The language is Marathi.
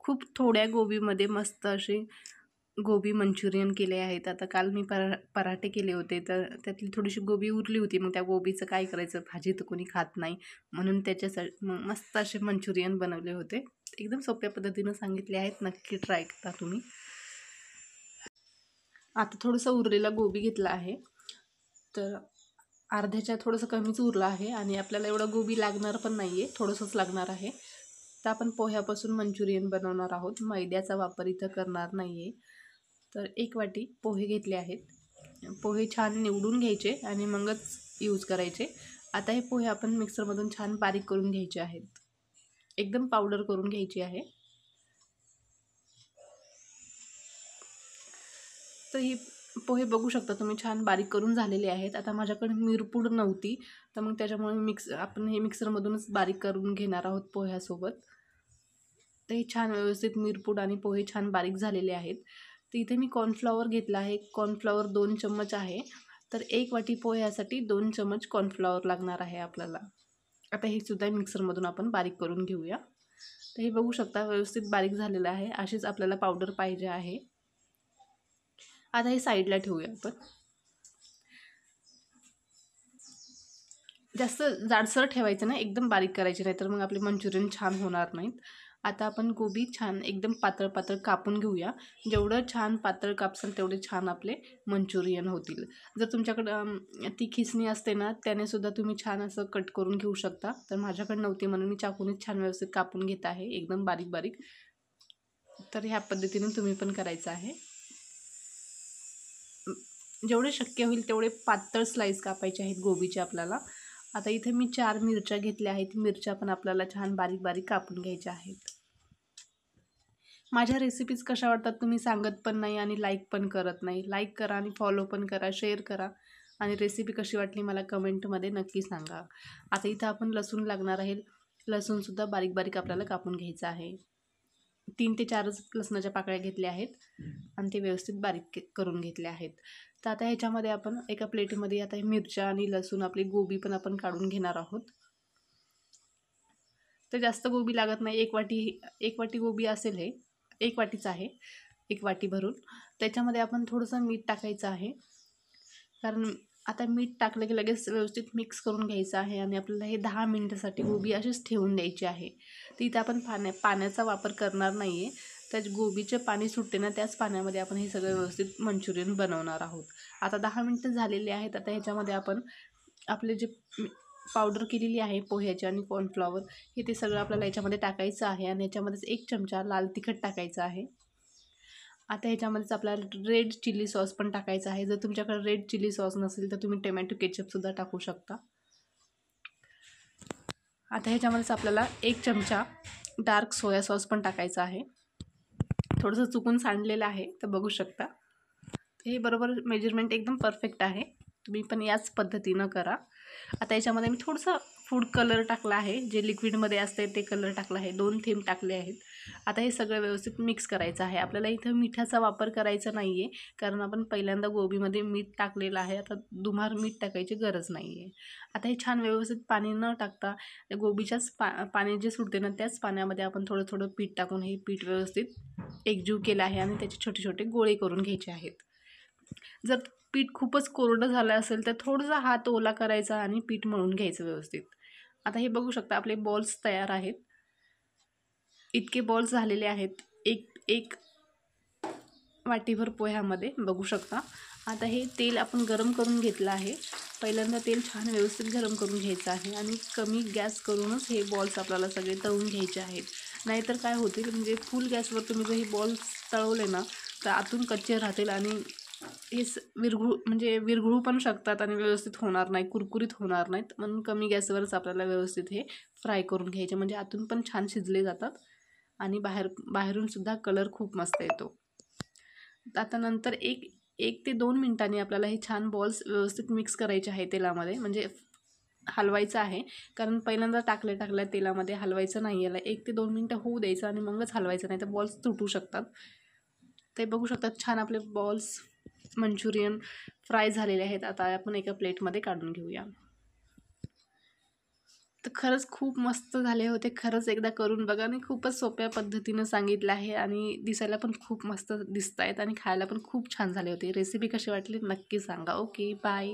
खूप थोड्या गोबीमध्ये मस्त असे गोबी मंचुरियन केले आहेत. आता काल मी पराठे केले होते, तर त्यातली थोडीशी गोबी उरली होती. मग त्या गोबीचं काय करायचं, भाजी तर कोणी खात नाही, म्हणून त्याच्यासाठी मग मस्त असे मंचुरियन बनवले होते. एकदम सोप्या पद्धतीनं सांगितले आहेत, नक्की ट्राय करा तुम्ही. आता थोडंसं उरलेला गोबी घेतला आहे, तर अर्ध्याच्या थोडंसं कमीच उरलं आहे आणि आपल्याला एवढं गोबी लागणार पण नाही आहे, थोडंसंच लागणार आहे. तर आपण पोह्यापासून मंचुरियन बनवणार आहोत, मैद्याचा वापर इथं करणार नाही आहे. तर 1 वाटी पोहे घेतले आहेत. पोहे छान निवडून घ्यायचे आणि मगच यूज करायचे. आता हे पोहे आपण मिक्सरमधून छान बारीक करून घ्यायचे आहेत, एकदम पावडर करून घ्यायची आहे. तर ही पोहे बघू शकता तुम्ही छान बारीक करून झालेले आहेत. आता माझ्याकडे मिरपूड नव्हती, तर मग त्याच्यामुळे आपण हे मिक्सरमधूनच बारीक करून घेणार आहोत पोह्यासोबत. तर हे छान व्यवस्थित मिरपूड आणि पोहे छान बारीक झालेले आहेत. तर इथे मी कॉर्नफ्लॉवर घेतला आहे. कॉर्नफ्लॉवर 2 चम्मच आहे. तर 1 वाटी पोह्यासाठी 2 चम्मच कॉर्नफ्लॉवर लागणार आहे आपल्याला. आता हे सुद्धा मिक्सरमधून आपण बारीक करून घेऊया. तर हे बघू शकता व्यवस्थित बारीक झालेलं आहे. अशीच आपल्याला पावडर पाहिजे आहे. आता हे साईडला ठेवूया आपण. जास्त जाडसर ठेवायचं नाही, एकदम बारीक करायचे नाही, तर मग आपले मंचुरियन छान होणार नाहीत. आता आपण गोबी छान एकदम पातळ पातळ कापून घेऊया. जेवढं छान पातळ कापसाल तेवढे छान आपले मंचुरियन होतील. जर तुमच्याकडं ती खिसणी असते ना, त्याने सुद्धा तुम्ही छान असं कट करून घेऊ शकता. तर माझ्याकडे नव्हती म्हणून मी चाकूनेच छान व्यवस्थित कापून घेत आहे, एकदम बारीक बारीक. तर ह्या पद्धतीने तुम्ही पण करायचं आहे. जेवढे शक्य होईल तेवढे पातळ स्लाईस कापायचे आहेत गोबीचे आपल्याला. आता इथे मी 4 मिरच्या घेतल्या आहेत. मिरच्या पण आपल्याला छान बारीक बारीक कापून घ्यायच्या आहेत. माझ्या रेसिपीज कशा वाटतात तुम्ही सांगत पण नाही आणि लाईक पण करत नाही. लाईक करा आणि फॉलो पण करा, शेअर करा आणि रेसिपी कशी वाटली मला कमेंटमध्ये नक्की सांगा. आता इथं आपण लसूण लागणार आहे. लसूणसुद्धा बारीक बारीक आपल्याला कापून घ्यायचं आहे. 3 ते 4च लसणाच्या पाकळ्या घेतल्या आहेत आणि ते व्यवस्थित बारीक करून घेतले आहेत. तर आता ह्याच्यामध्ये आपण एका प्लेटमध्ये आता मिरच्या आणि लसूण आपली गोबी पण आपण काढून घेणार आहोत. तर जास्त गोबी लागत नाही. 1 वाटी गोबी असेल, हे 1 वाटीच आहे, 1 वाटी भरून. त्याच्यामध्ये आपण थोडंसं मीठ टाकायचं आहे, कारण आता मीठ टाकलं की लगेच व्यवस्थित मिक्स करून घ्यायचं आहे आणि आपल्याला हे 10 मिनिटासाठी गोबी अशीच ठेवून द्यायची आहे. तर इथं आपण पाण्याचा वापर करणार नाही आहे. त्या गोबीचे पाणी सुटते ना, त्याच पाण्यामध्ये आपण हे सगळं व्यवस्थित मंचुरियन बनवणार आहोत. आता 10 मिनिटं झालेली आहेत. आता ह्याच्यामध्ये आपण आपले जे पावडर केलेली आहे पोह्याची आणि कॉर्नफ्लॉवर, हे ते सगळं आपल्याला याच्यामध्ये टाकायचं आहे आणि याच्यामध्येच 1 चमचा लाल तिखट टाकायचं आहे. आता ह्याच्यामध्येच आपल्याला रेड चिली सॉस पण टाकायचा आहे. जर तुमच्याकडे रेड चिली सॉस नसेल तर तुम्ही टोमॅटो केचपसुद्धा टाकू शकता. आता ह्याच्यामध्येच आपल्याला 1 चमचा डार्क सोया सॉस पण टाकायचा आहे. थोडंसं चुकून सांडलेलं आहे, तर बघू शकता. हे बरोबर मेजरमेंट एकदम परफेक्ट आहे. तुम्ही पण याच पद्धतीनं करा. आता याच्यामध्ये मी थोडंसं फूड कलर टाकला आहे, जे लिक्विडमध्ये असते ते कलर टाकला आहे, 2 थेंब टाकले आहेत. आता हे सगळं व्यवस्थित मिक्स करायचं आहे. आपल्याला इथं मिठाचा वापर करायचा नाही आहे, कारण आपण पहिल्यांदा गोबीमध्ये मीठ टाकलेलं आहे. आता दुमार मीठ टाकायची गरज नाही आहे. आता हे छान व्यवस्थित पाणी न टाकता गोबीच्याच पाणी जे सुटते ना, त्याच पाण्यामध्ये आपण थोडं थोडं पीठ टाकून हे पीठ व्यवस्थित एकजीव केलं आहे आणि त्याचे छोटे छोटे गोळे करून घ्यायचे आहेत. जर पीठ खूपच कोरडं झालं असेल तर थोडासा हात ओला करायचा आणि पीठ मळून घ्यायचं व्यवस्थित. आता हे बघू शकता आपले बॉल्स तयार आहेत. इतके बॉल्स झालेले आहेत एक वाटीभर पोह्यामध्ये, बघू शकता. आता हे तेल आपण गरम करून घेतलं आहे. पहिल्यांदा तेल छान व्यवस्थित गरम करून घ्यायचं आहे आणि कमी गॅस करूनच हे बॉल्स आपल्याला सगळे तळून घ्यायचे आहेत. नाहीतर काय होतील, म्हणजे फुल गॅसवर तुम्ही जर हे बॉल्स तळवले ना, तर आतून कच्चे राहतील आणि हे विरघळू पण शकतात आणि व्यवस्थित होणार नाही, कुरकुरीत होणार नाहीत. म्हणून कमी गॅसवरच आपल्याला व्यवस्थित हे फ्राय करून घ्यायचे, म्हणजे आतून पण छान शिजले जातात आणि बाहेरून सुद्धा कलर खूप मस्त येतो. आता नंतर 1 ते 2 मिनिटांनी आपल्याला हे छान बॉल्स व्यवस्थित मिक्स करायचे आहे तेलामध्ये, म्हणजे हलवायचं आहे, कारण पहिल्यांदा टाकल्या तेलामध्ये हलवायचं नाही. याला 1 ते 2 मिनटं होऊ द्यायचं आणि मगच हलवायचं, नाही तर बॉल्स तुटू शकतात. ते बघू शकतात छान आपले बॉल्स मंचुरियन फ्राय झालेले आहेत. आता आपण एका प्लेटमध्ये काढून घेऊया. तर खरंच खूप मस्त झाले होते. खरंच एकदा करून बघा आणि खूपच सोप्या पद्धतीनं सांगितलं आहे आणि दिसायला पण खूप मस्त दिसत आहेत आणि खायला पण खूप छान झाले होते. रेसिपी कशी वाटली नक्की सांगा. Okay, bye.